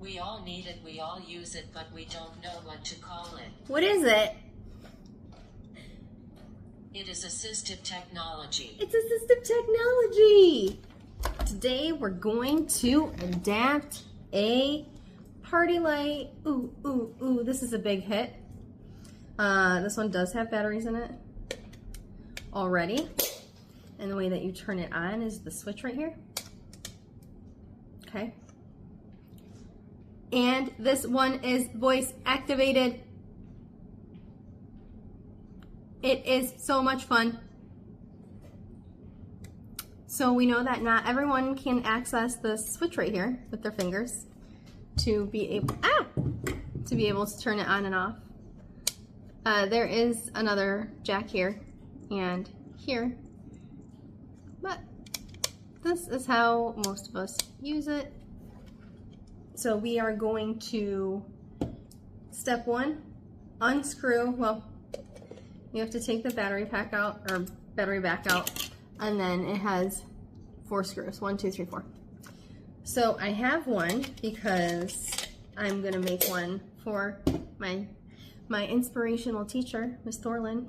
We all need it, we all use it, but we don't know what to call it. What is it? It is assistive technology. It's assistive technology. Today we're going to adapt a party light. Ooh, ooh, ooh, this is a big hit. This one does have batteries in it already. And the way that you turn it on is the switch right here. Okay. And this one is voice activated. It is so much fun. So we know that not everyone can access the switch right here with their fingers to be able to turn it on and off. There is another jack here and here, but this is how most of us use it. So we are going to, step one, unscrew, well, you have to take the battery pack out, or battery back out, and then it has 4 screws, 1, 2, 3, 4. So I have one because I'm gonna make one for my inspirational teacher, Miss Thorlin,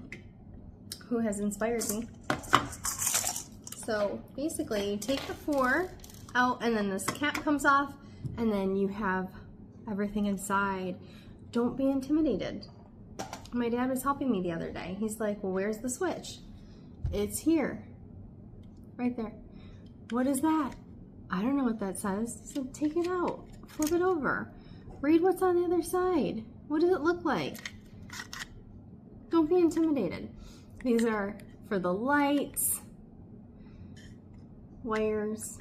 who has inspired me. So basically you take the 4 out and then this cap comes off and then you have everything inside. Don't be intimidated. My dad was helping me the other day. He's like, well, where's the switch? It's here, right there. What is that? I don't know what that says. He said, take it out, flip it over. Read what's on the other side. What does it look like? Don't be intimidated. These are for the lights, wires,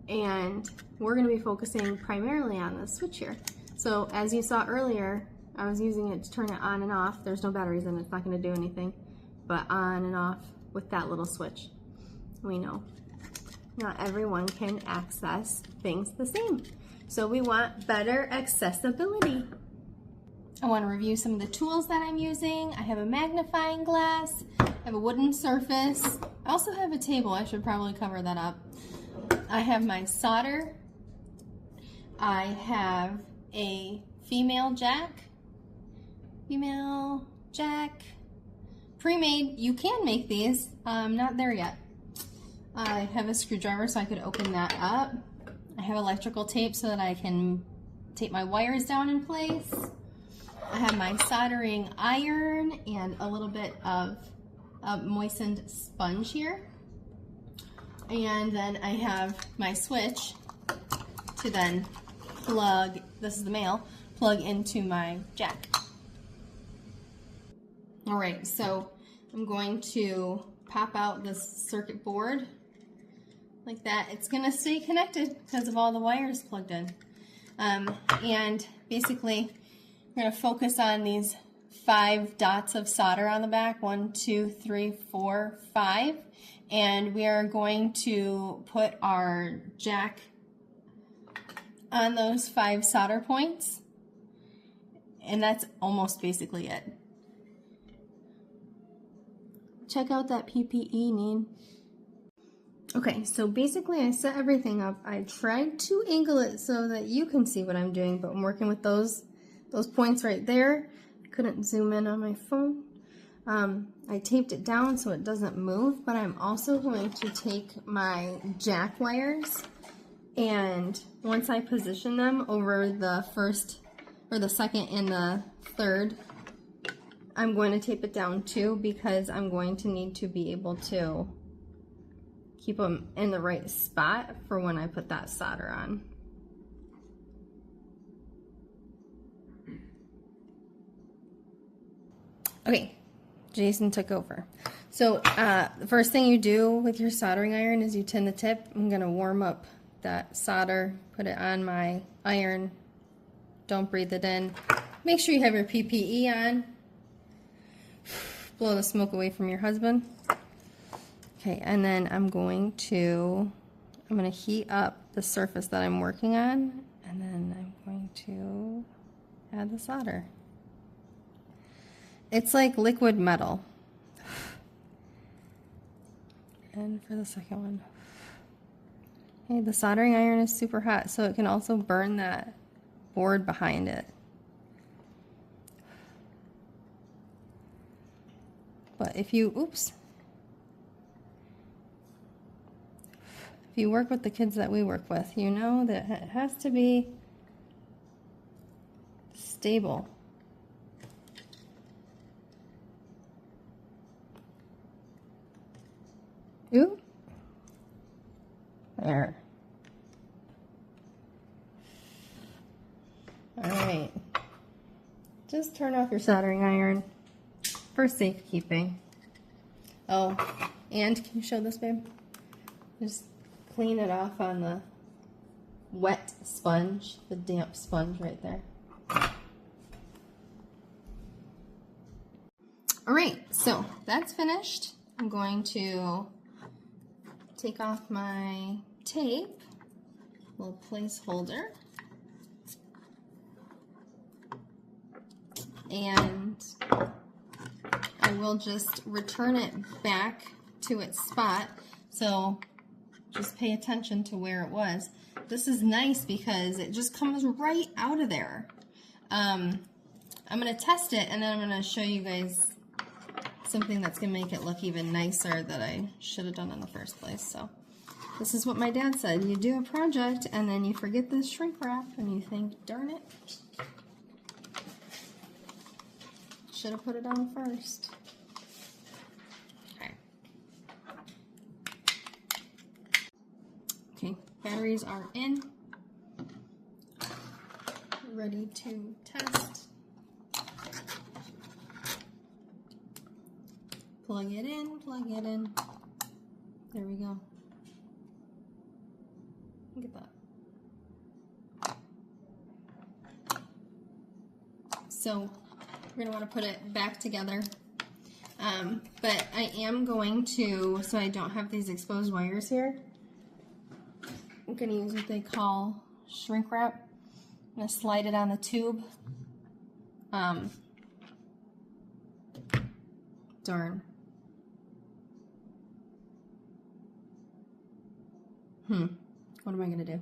and we're gonna be focusing primarily on the switch here. So as you saw earlier, I was using it to turn it on and off. There's no batteries in it, it's not gonna do anything, but on and off with that little switch. We know not everyone can access things the same. So we want better accessibility. I want to review some of the tools that I'm using. I have a magnifying glass, I have a wooden surface. I also have a table, I should probably cover that up. I have my solder. I have a female jack, pre-made. You can make these, not there yet. I have a screwdriver so I could open that up. I have electrical tape so that I can tape my wires down in place. I have my soldering iron and a little bit of moistened sponge here. And then I have my switch to then plug, this is the male, plug into my jack. All right, so I'm going to pop out this circuit board like that. It's gonna stay connected because of all the wires plugged in. And basically, we're gonna focus on these 5 dots of solder on the back, 1, 2, 3, 4, 5. And we are going to put our jack on those 5 solder points. And that's almost basically it. Check out that PPE, Neen. Okay, so basically I set everything up. I tried to angle it so that you can see what I'm doing, but I'm working with those points right there. I couldn't zoom in on my phone. I taped it down so it doesn't move, but I'm also going to take my jack wires, and once I position them over the first, or the second and the third, I'm going to tape it down too, because I'm going to need to be able to keep them in the right spot for when I put that solder on. Okay, Jason took over. So the first thing you do with your soldering iron is you tin the tip. I'm gonna warm up that solder, put it on my iron. Don't breathe it in. Make sure you have your PPE on. Blow the smoke away from your husband. Okay, and then I'm going to heat up the surface that I'm working on, and then I'm going to add the solder. It's like liquid metal. And for the second one. Okay, the soldering iron is super hot, so it can also burn that board behind it. But if you, oops. If you work with the kids that we work with, you know that it has to be stable. Ooh. There. All right. Just turn off your soldering iron for safekeeping. Oh, and can you show this, babe? Just clean it off on the wet sponge, the damp sponge right there. All right, so that's finished. I'm going to take off my tape, little placeholder, and I will just return it back to its spot. So just pay attention to where it was. This is nice because it just comes right out of there. I'm going to test it, and then I'm going to show you guys something that's going to make it look even nicer that I should have done in the first place. So this is what my dad said. You do a project and then you forget this shrink wrap and you think, darn it, should have put it on first. Okay. Okay, batteries are in. Ready to test. Plug it in, plug it in. There we go. Look at that. So we're gonna want to put it back together. But I am going to, so I don't have these exposed wires here, I'm gonna use what they call shrink wrap. I'm gonna slide it on the tube. Darn. What am I gonna do?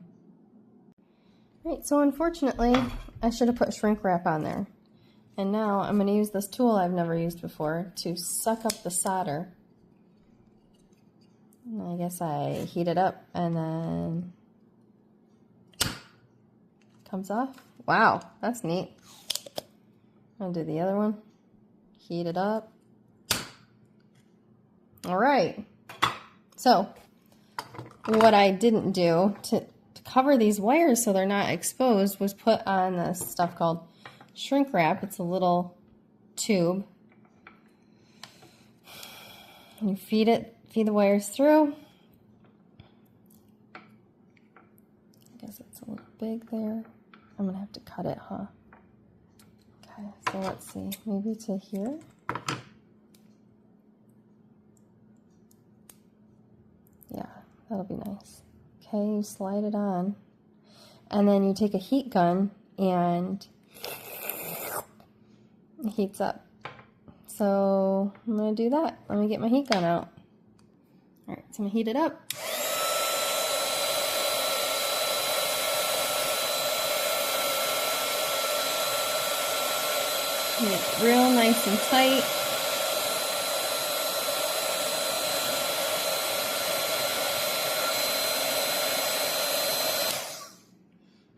Right, so unfortunately, I should have put shrink wrap on there. And now I'm gonna use this tool I've never used before to suck up the solder. And I guess I heat it up and then comes off. Wow, that's neat. I'll do the other one. Heat it up. All right. So what I didn't do to cover these wires so they're not exposed was put on this stuff called shrink wrap. It's a little tube. You feed the wires through. I guess it's a little big there. I'm gonna have to cut it, huh? Okay, so let's see, maybe to here. Yeah, that'll be nice. Okay, you slide it on, and then you take a heat gun and it heats up. So I'm gonna do that. Let me get my heat gun out. All right, so I'm gonna heat it up. Get it real nice and tight.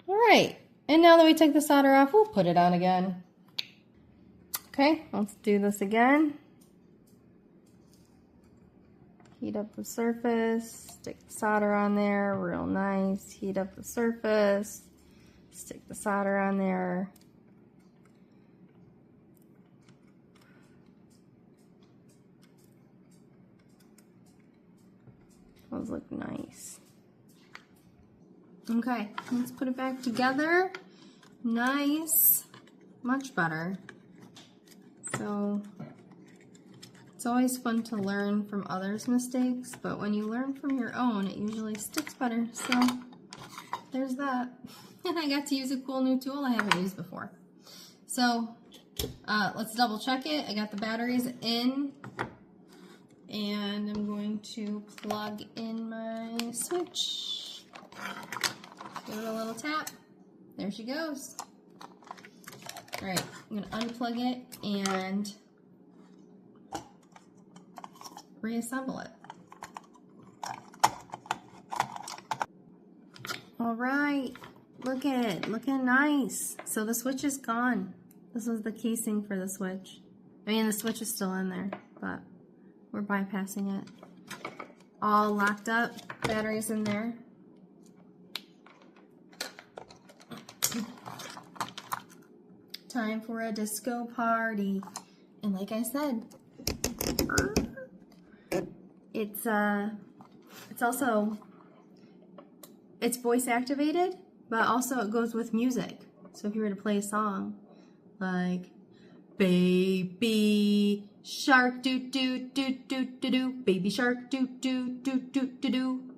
All right, and now that we took the solder off, we'll put it on again. Okay, let's do this again. Heat up the surface, stick the solder on there, real nice. Heat up the surface, stick the solder on there. Those look nice. Okay, let's put it back together. Nice, much better. So it's always fun to learn from others' mistakes, but when you learn from your own, it usually sticks better. So there's that. And I got to use a cool new tool I haven't used before. So let's double check it. I got the batteries in, and I'm going to plug in my switch. Give it a little tap. there she goes. All right, I'm gonna unplug it and reassemble it. All right, look at it, looking nice. So the switch is gone. This was the casing for the switch. I mean, the switch is still in there, but we're bypassing it. All locked up, batteries in there. Time for a disco party. And like I said, it's also, it's voice activated, but also it goes with music. So if you were to play a song like Baby Shark, do do do do do do, Baby Shark, do do do do do do,